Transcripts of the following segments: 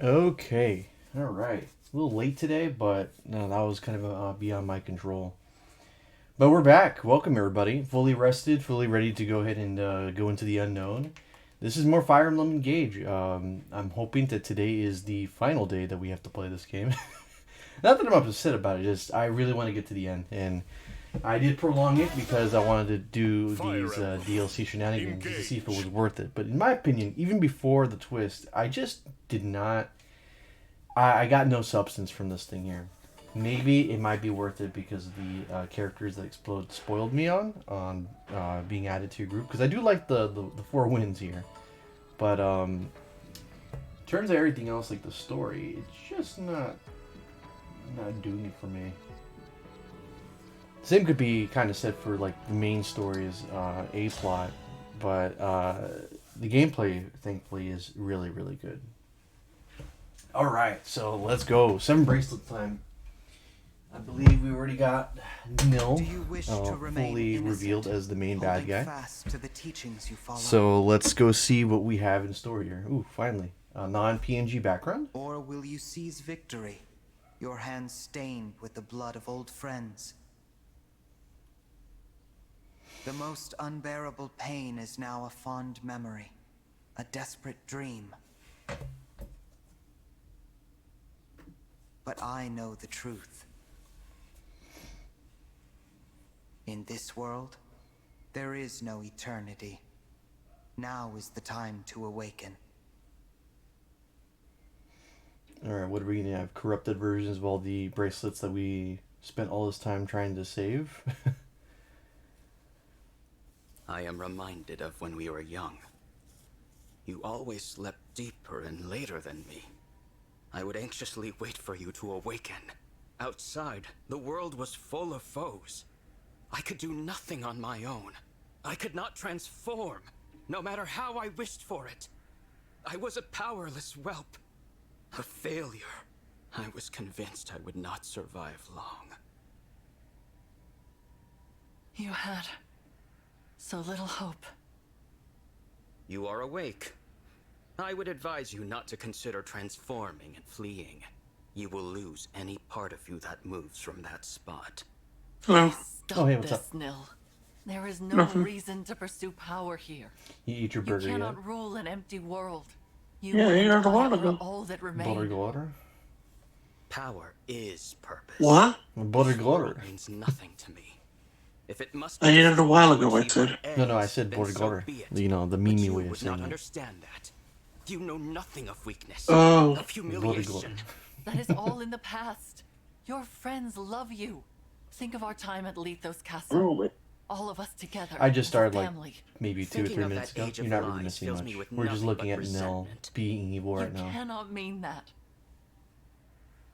Okay. All right. A little late today, but no, that was kind of beyond my control. But we're back. Welcome, everybody. Fully rested, fully ready to go ahead and go into the unknown. This is more Fire Emblem Engage. I'm hoping that today is the final day that we have to play this game. Not that I'm upset about it, just I really want to get to the end. And I did prolong it because I wanted to do these DLC shenanigans to see if it was worth it. But in my opinion, even before the twist, I just did not. I got no substance from this thing here. Maybe it might be worth it because of the characters that Explode spoiled me on being added to your group. Because I do like the four wins here. But in terms of everything else, like the story, it's just not doing it for me. Same could be kind of said for like the main story is a plot, but the gameplay thankfully is really really good. All right, so let's go. 7 bracelet time. I believe we already got Nil fully revealed as the main bad guy. So let's go see what we have in store here. Ooh, finally. A non-PNG background. Or will you seize victory, your hands stained with the blood of old friends? The most unbearable pain is now a fond memory, a desperate dream. But I know the truth. In this world, there is no eternity. Now is the time to awaken. Alright, what are we going to have? Corrupted versions of all the bracelets that we spent all this time trying to save? I am reminded of when we were young. You always slept deeper and later than me. I would anxiously wait for you to awaken. Outside, the world was full of foes. I could do nothing on my own. I could not transform, no matter how I wished for it. I was a powerless whelp. A failure. I was convinced I would not survive long. You had so little hope. You are awake. I would advise you not to consider transforming and fleeing. You will lose any part of you that moves from that spot. Please stop Oh, hey, what's this, up? Nil. There is no reason to pursue power here. You eat your You burger yet? cannot rule an empty world. You Yeah, you and had a I while are ago. all that Butter remain. glitter? Power is purpose. What? Butter This world glitter. means nothing to me. If it must I be did it a destroyed while to ago, I achieve said. my No, I ends, said then butter so glitter. be it. You know, the But Mimi you way of would saying not it. understand that. You know nothing of weakness, Oh. of humiliation. glitter. That is all in the past. Your friends love you. Think of our time at Lethos Castle. Really? All of us together. I just as a started like family. maybe 2 or Thinking 3 of minutes that ago. age of You're not really lies missing fills much. me with We're just nothing looking but at Nell resentment. being evil You right now. cannot mean that.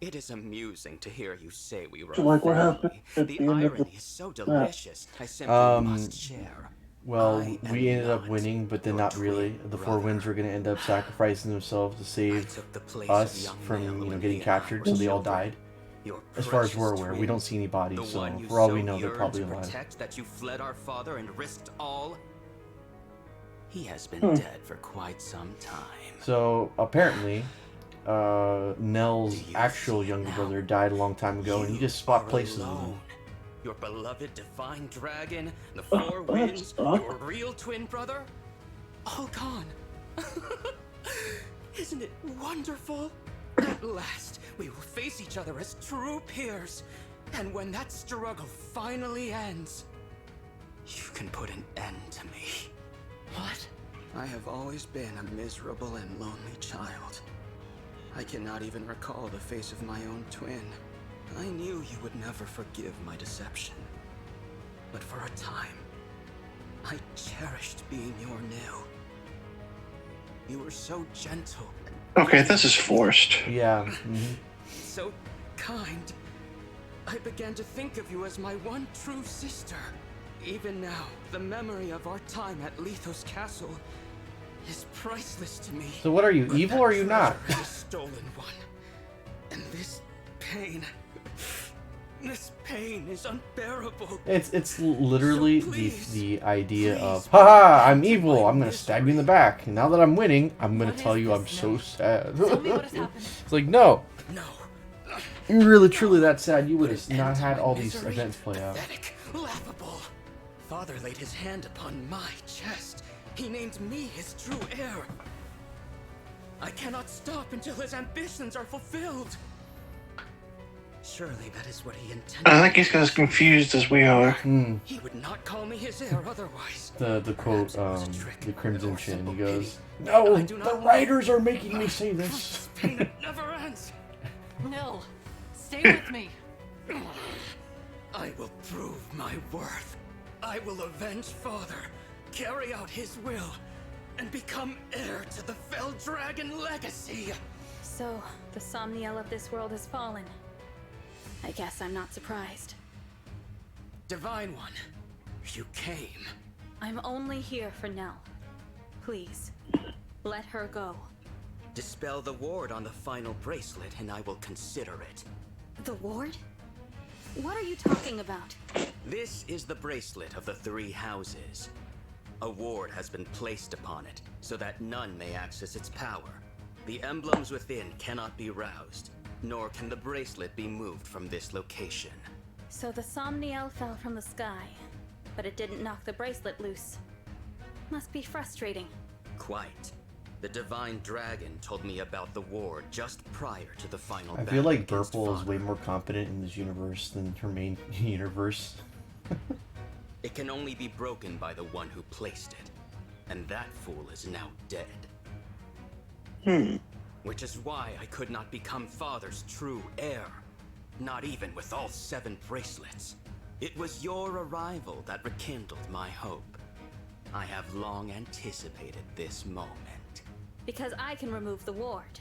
It is amusing to hear you say we were So, a like, what family. happened at The the end of irony the is so match? delicious. I simply must share. Well, I am we ended up not winning, but then your not really. twin The 4 brother. winds were going to end up sacrificing themselves to I save took the place us of young from, Nell when getting he and I captured, were so they all children. died. Your As far as we're precious aware, we twin, don't see any bodies, the so one you for all we so know, they're yearned probably to alive. protect that you fled our father and risked all. He has been dead for quite some time. So apparently, Nell's Do you actual see younger now? brother died a long time ago, and he You just swapped are places with him. alone. Your beloved divine dragon, the 4 that winds, sucks. your real twin brother, all gone. Isn't it wonderful? At last, we will face each other as true peers. And when that struggle finally ends, you can put an end to me. What? I have always been a miserable and lonely child. I cannot even recall the face of my own twin. I knew you would never forgive my deception. But for a time, I cherished being your Nil. You were so gentle and Okay, this is forced. Yeah. so kind. I began to think of you as my one true sister. Even now, the memory of our time at Lethos Castle is priceless to me. So what are you, But evil that or are you not? treasure is a stolen one. And this pain, This pain is unbearable. It's literally So please, the idea of, please, haha, I'm end evil, my I'm gonna stab you in the misery. back. And now that I'm winning, I'm gonna What tell is you this I'm so now? sad. Tell me what has happened. It's like, no, No. you're really truly that sad, you would Put have an not end to had my all these misery. events play out. Pathetic, laughable. Father laid his hand upon my chest. He named me his true heir. I cannot stop until his ambitions are fulfilled. Surely that is what he intended. I think he's as confused as we are. He would not call me his heir otherwise. The quote, Perhaps it was a trick, the Crimson or Chin, simple he goes, pity. no, I do the not writers are making me say this. This pain it never ends. Nil, stay with me. I will prove my worth. I will avenge Father, carry out his will, and become heir to the Fell Dragon legacy. So, the Somniel of this world has fallen. I guess I'm not surprised. Divine One, you came. I'm only here for Nell. Please, let her go. Dispel the ward on the final bracelet and I will consider it. The ward? What are you talking about? This is the bracelet of the three houses. A ward has been placed upon it, so that none may access its power. The emblems within cannot be roused, nor can the bracelet be moved from this location. So the Somniel fell from the sky, but it didn't knock the bracelet loose. Must be frustrating. Quite. The Divine Dragon told me about the ward just prior to the final I battle feel like against Burple is Father. way more competent in this universe than her main universe. It can only be broken by the one who placed it. And that fool is now dead. Which is why I could not become Father's true heir. Not even with all 7 bracelets. It was your arrival that rekindled my hope. I have long anticipated this moment. Because I can remove the ward.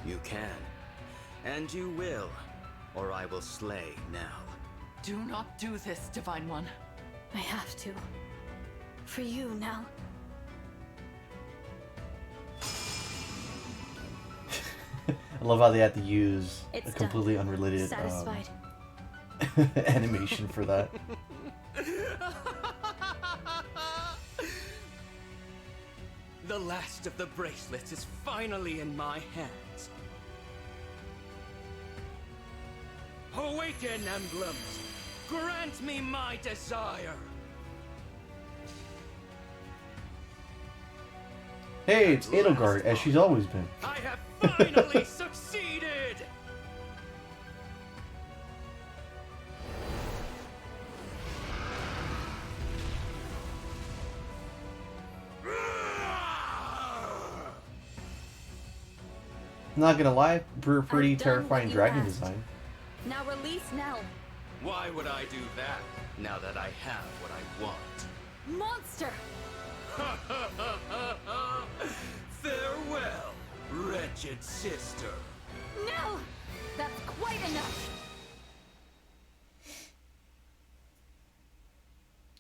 You can. And you will. Or I will slay Nell. Do not do this, Divine One. I have to. For you, Nell. I love how they had to use It's a completely done. unrelated Satisfied. animation for that. The last of the bracelets is finally in my hands. Awaken, emblems! Grant me my desire! Hey, it's Edelgard, as she's always been. I have finally succeeded! Not gonna lie, pretty I've done terrifying what you dragon asked. design. Now release Nell. Why would I do that, now that I have what I want? Monster! Farewell, wretched sister. Nell! That's quite enough!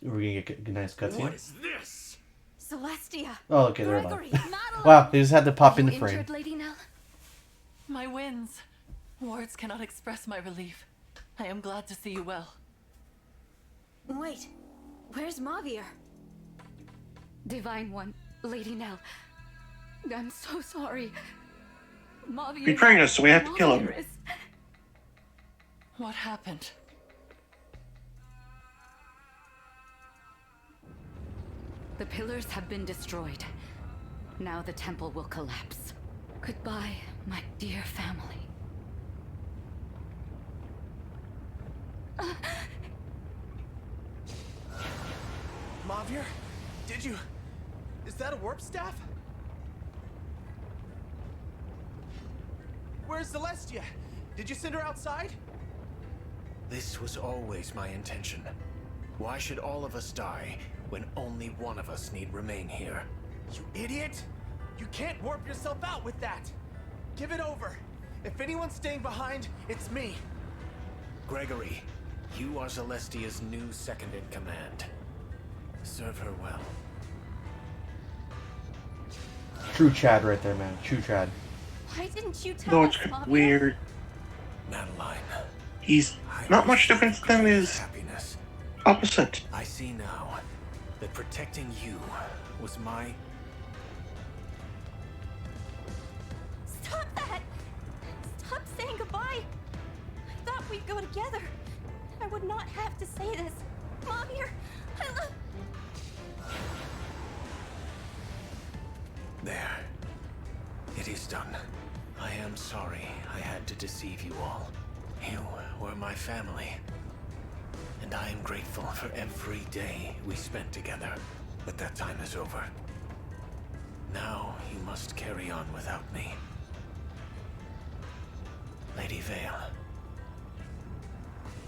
We're gonna get a nice cutscene. What is this? Celestia! Oh, okay, they're Gregory, alive. not alone! Wow, they just had to pop You in the frame. injured, Lady Nell? My wins. Words cannot express my relief. I am glad to see you well. Wait, where's Mavier? Divine One, Lady Nell. I'm so sorry. Mavier. Betrayed us, so we have to kill him. Mavier is- What happened? The pillars have been destroyed. Now the temple will collapse. Goodbye, my dear family. Mavier? Did you... Is that a warp staff? Where's Celestia? Did you send her outside? This was always my intention. Why should all of us die when only one of us need remain here? You idiot! You can't warp yourself out with that! Give it over! If anyone's staying behind, it's me! Gregory, you are Celestia's new second-in-command. Serve her well. True Chad right there, man. True Chad. Why didn't you tell No, us, it's Mavier? weird. Madeline, he's not much different than his happiness. opposite. I see now that protecting you was my... Stop that! Stop saying goodbye! I thought we'd go together. I would not have to say this. Mom here, I love... There. It is done. I am sorry I had to deceive you all. You were my family. And I am grateful for every day we spent together. But that time is over. Now you must carry on without me. Lady Vale,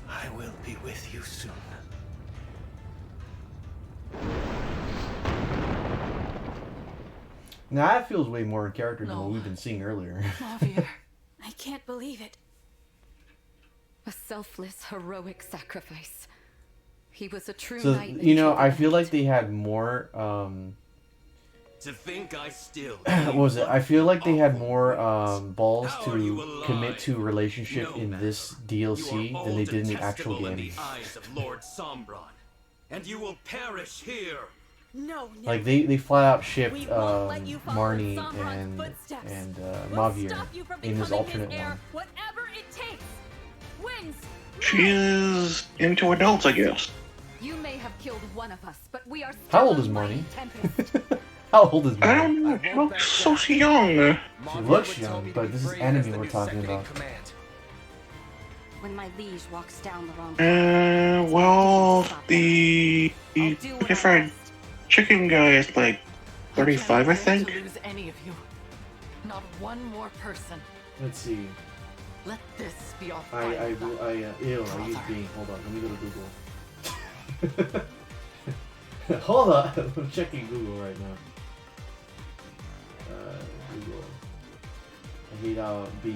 I will be with you soon. Now that feels way more in character than No. what we've been seeing earlier. Mavir. I can't believe it. A selfless, heroic sacrifice. He was a true So, knight. you know, I feel like they had more, To think I still. what was it? I feel like they had more, balls to commit to a relationship in this DLC than they did in the actual In game. the eyes of Lord Sombron, and you will perish here. No, Like, they flat out shipped, We won't let you follow in Marnie Sombron's footsteps. and We'll Mavir stop you from in this becoming alternate his heir, one. whatever it takes. Wins. She is into adults, I guess. You may have killed one of us, but we are How still old is a mighty Marnie? Tempest. How old is I Marnie? don't know, she looks so young. She looks young, but this is anime we're talking about. When my liege walks down the wrong Well, the different chicken guy is like 35, I think. To lose any of you. Not one more person. Let's see. Let this be our I final use being. Hold on, let me go to Google. Hold on, I'm checking Google right now. Google. I hate being